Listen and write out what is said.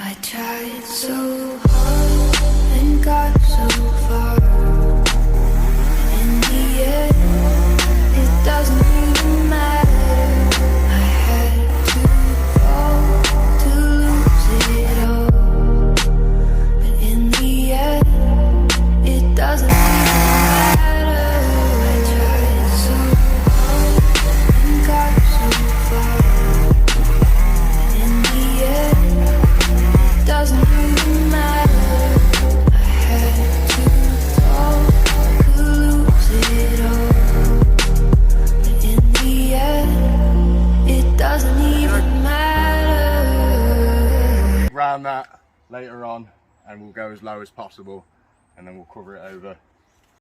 I tried so hard and got so far. In the end, it doesn't even matter. I had to fall to lose it all. But in the end, it doesn't even matter. I tried so hard and got so far. In the end, doesn't even matter. I had to fall to lose it all. But in the end, it doesn't even matter. Round that later on, and we'll go as low as possible, and then we'll cover it over